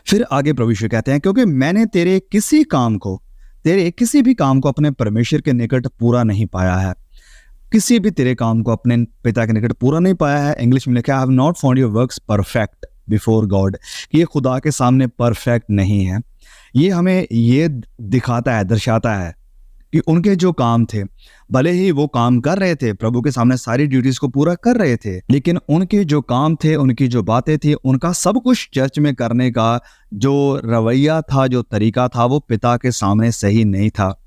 फिर आगे प्रभु यीशु कहते हैं, क्योंकि मैंने तेरे किसी भी काम को अपने परमेश्वर के निकट पूरा नहीं पाया है। किसी भी तेरे काम को अपने पिता के निकट पूरा नहीं पाया है। इंग्लिश में लिखा है, I have not found your works perfect before God, कि ये खुदा के सामने परफेक्ट नहीं है। ये हमें ये दिखाता है, दर्शाता है कि उनके जो काम थे, भले ही वो काम कर रहे थे, प्रभु के सामने सारी ड्यूटीज को पूरा कर रहे थे, लेकिन उनके जो काम थे, उनकी जो बातें थी, उनका सब कुछ चर्च में करने का जो रवैया था, जो तरीका था, वो पिता के सामने सही नहीं था।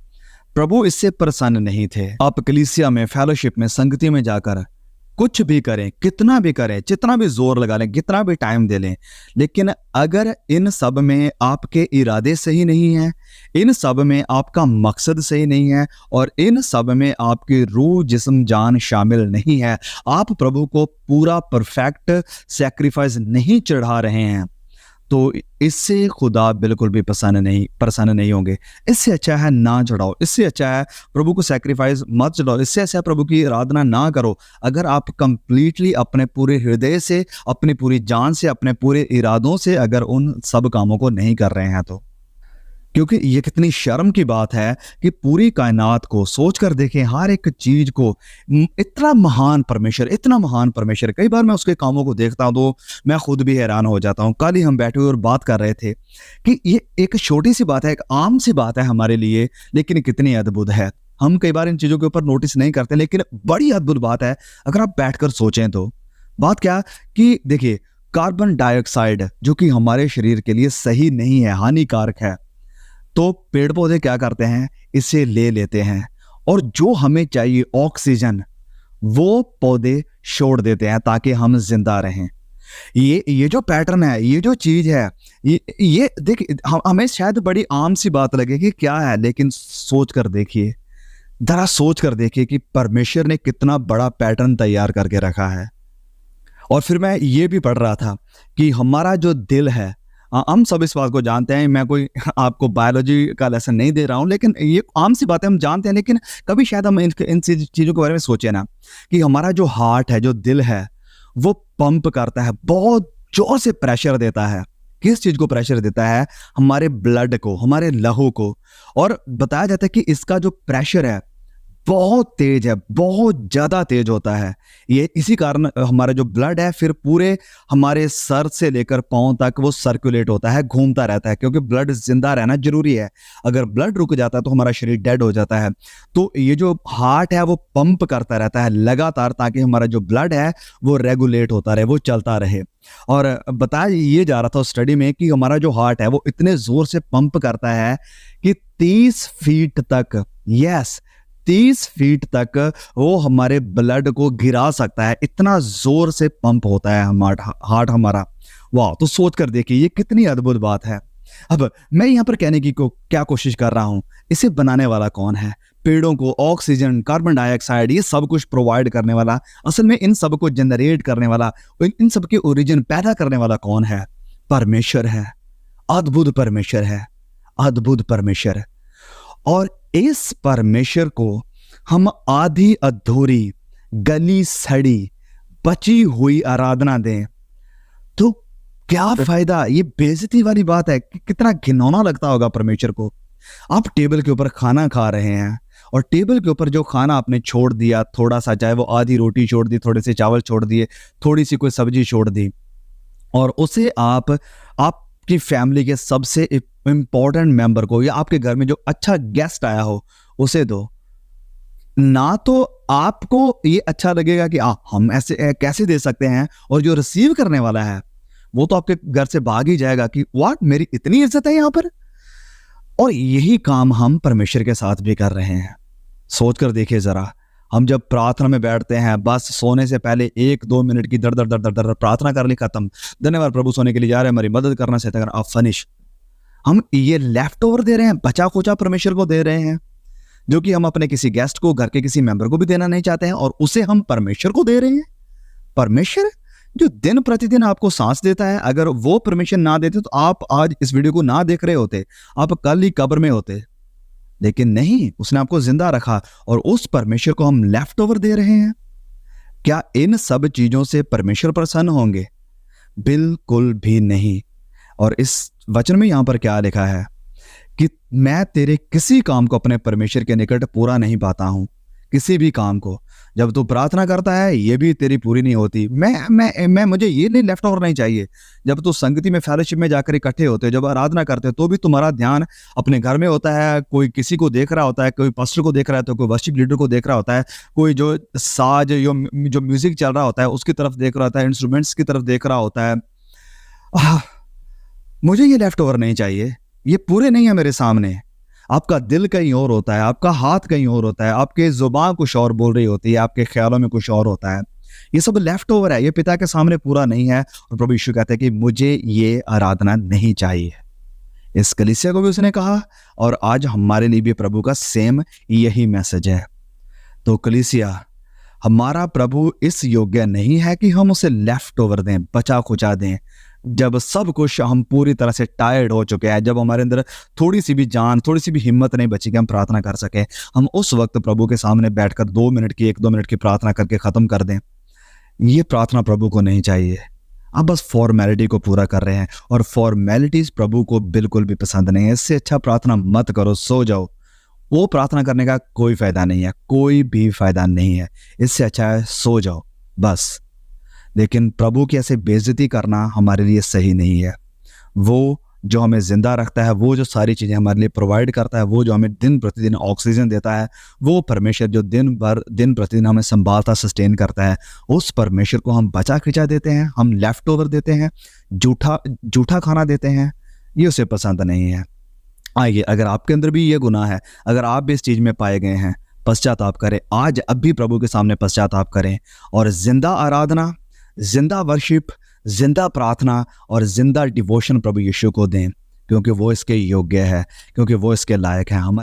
प्रभु इससे प्रसन्न नहीं थे। आप कलीसिया में, फेलोशिप में, संगति में जाकर कुछ भी करें, कितना भी करें, जितना भी जोर लगा लें, कितना भी टाइम दे लें, लेकिन अगर इन सब में आपके इरादे सही नहीं हैं, इन सब में आपका मकसद सही नहीं है, और इन सब में आपकी रूह जिस्म जान शामिल नहीं है, आप प्रभु को पूरा परफेक्ट सैक्रिफाइस नहीं चढ़ा रहे हैं, तो इससे खुदा बिल्कुल भी प्रसन्न नहीं होंगे। इससे अच्छा है ना चढ़ाओ, इससे अच्छा है प्रभु को सैक्रिफाइस मत चढ़ाओ, इससे अच्छा है प्रभु की आराधना ना करो। अगर आप कंप्लीटली अपने पूरे हृदय से, अपनी पूरी जान से, अपने पूरे इरादों से अगर उन सब कामों को नहीं कर रहे हैं तो, क्योंकि ये कितनी शर्म की बात है कि पूरी कायनात को सोच कर देखें, हर एक चीज को, इतना महान परमेश्वर, कई बार मैं उसके कामों को देखता हूं तो मैं खुद भी हैरान हो जाता हूं। कल ही हम बैठे हुए और बात कर रहे थे कि ये एक छोटी सी बात है, एक आम सी बात है हमारे लिए, लेकिन कितनी अद्भुत है। हम कई बार इन चीजों के ऊपर नोटिस नहीं करते, लेकिन बड़ी अद्भुत बात है अगर आप बैठकर सोचें तो। बात क्या कि देखिए, कार्बन डाइऑक्साइड जो कि हमारे शरीर के लिए सही नहीं है, हानिकारक है, तो पेड़ पौधे क्या करते हैं, इसे ले लेते हैं, और जो हमें चाहिए ऑक्सीजन, वो पौधे छोड़ देते हैं ताकि हम जिंदा रहें। ये जो पैटर्न है, ये जो चीज है, ये देखिए, हमें शायद बड़ी आम सी बात लगे कि क्या है, लेकिन सोच कर देखिए कि परमेश्वर ने कितना बड़ा पैटर्न तैयार करके रखा है। और फिर मैं ये भी पढ़ रहा था कि हमारा जो दिल है, हम सब इस बात को जानते हैं, मैं कोई आपको बायोलॉजी का लेसन नहीं दे रहा हूं, लेकिन ये आम सी बातें हम जानते हैं, लेकिन कभी शायद हम इन चीज़ों के बारे में सोचे ना, कि हमारा जो हार्ट है, जो दिल है, वो पंप करता है, बहुत जोर से प्रेशर देता है। किस चीज़ को प्रेशर देता है? हमारे ब्लड को, हमारे लहू को। और बताया जाता है कि इसका जो प्रेशर है बहुत तेज है, बहुत ज्यादा तेज होता है। ये इसी कारण हमारा जो ब्लड है फिर पूरे हमारे सर से लेकर पांव तक वो सर्कुलेट होता है, घूमता रहता है, क्योंकि ब्लड जिंदा रहना जरूरी है। अगर ब्लड रुक जाता है तो हमारा शरीर डेड हो जाता है। तो ये जो हार्ट है वो पंप करता रहता है लगातार, ताकि हमारा जो ब्लड है वो रेगुलेट होता रहे, वो चलता रहे। और बताया ये जा रहा था स्टडी में कि हमारा जो हार्ट है वो इतने जोर से पंप करता है कि 30 फीट तक, 30 फीट तक वो हमारे ब्लड को गिरा सकता है, इतना जोर से पंप होता है हार्ट हमारा। वाह! तो सोच कर देखिए ये कितनी अद्भुत बात है। अब मैं यहाँ पर कहने की क्या कोशिश कर रहा हूँ, इसे बनाने वाला कौन है? पेड़ों को ऑक्सीजन, कार्बन डाइऑक्साइड, ये सब कुछ प्रोवाइड करने वाला, असल में इन सब को जनरेट करने वाला, इन सब के ओरिजिन पैदा करने वाला कौन है? परमेश्वर है। अद्भुत परमेश्वर। और इस परमेश्वर को हम आधी अधूरी, गली सड़ी, बची हुई आराधना दें तो क्या फायदा? ये बेइज्जती वाली बात है। कितना घिनौना लगता होगा परमेश्वर को। आप टेबल के ऊपर खाना खा रहे हैं और टेबल के ऊपर जो खाना आपने छोड़ दिया, थोड़ा सा, चाहे वो आधी रोटी छोड़ दी, थोड़े से चावल छोड़ दिए, थोड़ी सी कोई सब्जी छोड़ दी, और उसे आपकी फैमिली के सबसे इंपॉर्टेंट मेंबर को, या आपके घर में जो अच्छा गेस्ट आया हो उसे दो ना, तो आपको ये अच्छा लगेगा कि हम ऐसे कैसे दे सकते हैं, और जो रिसीव करने वाला है वो तो आपके घर से भाग ही जाएगा कि व्हाट, मेरी इतनी इज्जत है यहाँ पर। और यही काम हम परमेश्वर के साथ भी कर रहे हैं। सोच कर देखिए जरा, हम जब प्रार्थना में बैठते हैं, बस सोने से पहले 1-2 मिनट की दर दर प्रार्थना कर ली, खत्म, धन्यवाद प्रभु, सोने के लिए जा रहे हैं, हमारी मदद करना चाहते हैं, आप फिनिश। हम ये लेफ्ट ओवर दे रहे हैं, बचा खोचा परमेश्वर को दे रहे हैं, जो कि हम अपने किसी गेस्ट को, घर के किसी मेंबर को भी देना नहीं चाहते हैं, और उसे हम परमेश्वर को दे रहे हैं। परमेश्वर जो दिन प्रतिदिन आपको सांस देता है, अगर वो परमेश्वर ना देते तो आप आज इस वीडियो को ना देख रहे होते, आप कल ही कब्र में होते। लेकिन नहीं, उसने आपको जिंदा रखा, और उस परमेश्वर को हम लेफ्ट ओवर दे रहे हैं। क्या इन सब चीजों से परमेश्वर प्रसन्न होंगे? बिल्कुल भी नहीं। और इस वचन में यहाँ पर क्या लिखा है कि मैं तेरे किसी काम को अपने परमेश्वर के निकट पूरा नहीं पाता हूँ। किसी भी काम को जब तू प्रार्थना करता है ये भी तेरी पूरी नहीं होती। मैं मुझे ये नहीं, लेफ्ट ओवर नहीं चाहिए। जब तू संगति में, फेलोशिप में जाकर इकट्ठे होते हो, जब आराधना करते हो, तो भी तुम्हारा ध्यान अपने घर में होता है, कोई किसी को देख रहा होता है, कोई पास्टर को देख रहा है, तो कोई वर्शिप लीडर को देख रहा होता है, कोई जो साज जो म्यूजिक चल रहा होता है उसकी तरफ देख रहा होता है, इंस्ट्रूमेंट्स की तरफ देख रहा होता है। मुझे ये लेफ्ट ओवर नहीं चाहिए, ये पूरे नहीं है मेरे सामने। आपका दिल कहीं और होता है, आपका हाथ कहीं और होता है, आपके जुबान कुछ और बोल रही होती है, आपके ख्यालों में कुछ और होता है। ये सब लेफ्ट ओवर है, ये पिता के सामने पूरा नहीं है। और प्रभु यीशु कहते हैं कि मुझे ये आराधना नहीं चाहिए। इस कलीसिया को भी उसने कहा, और आज हमारे लिए भी प्रभु का सेम यही मैसेज है। तो कलीसिया, हमारा प्रभु इस योग्य नहीं है कि हम उसे लेफ्ट ओवर दें, बचा खुचा दें। जब सब कुछ हम पूरी तरह से टायर्ड हो चुके हैं, जब हमारे अंदर थोड़ी सी भी जान, थोड़ी सी भी हिम्मत नहीं बची कि हम प्रार्थना कर सके, हम उस वक्त प्रभु के सामने बैठकर 2 मिनट की, 1-2 मिनट की प्रार्थना करके खत्म कर दें। ये प्रार्थना प्रभु को नहीं चाहिए। आप बस फॉर्मेलिटी को पूरा कर रहे हैं, और फॉर्मेलिटीज प्रभु को बिल्कुल भी पसंद नहीं है। इससे अच्छा प्रार्थना मत करो, सो जाओ। वो प्रार्थना करने का कोई फायदा नहीं है, कोई भी फायदा नहीं है। इससे अच्छा है सो जाओ बस। लेकिन प्रभु की ऐसे बेइज्जती करना हमारे लिए सही नहीं है। वो जो हमें जिंदा रखता है, वो जो सारी चीज़ें हमारे लिए प्रोवाइड करता है, वो जो हमें दिन प्रतिदिन ऑक्सीजन देता है, वो परमेश्वर जो दिन प्रतिदिन हमें संभालता, सस्टेन करता है, उस परमेश्वर को हम बचा खिंचा देते हैं, हम लेफ्ट ओवर देते हैं, जूठा खाना देते हैं। ये उसे पसंद नहीं है। आइए, अगर आपके अंदर भी ये गुनाह है, अगर आप भी इस चीज़ में पाए गए हैं, पश्चाताप करें। आज अभी प्रभु के सामने पश्चाताप करें, और जिंदा आराधना, जिंदा वर्शिप, जिंदा प्रार्थना और जिंदा डिवोशन प्रभु यीशु को दें, क्योंकि वो इसके योग्य है, क्योंकि वो इसके लायक है। हमारे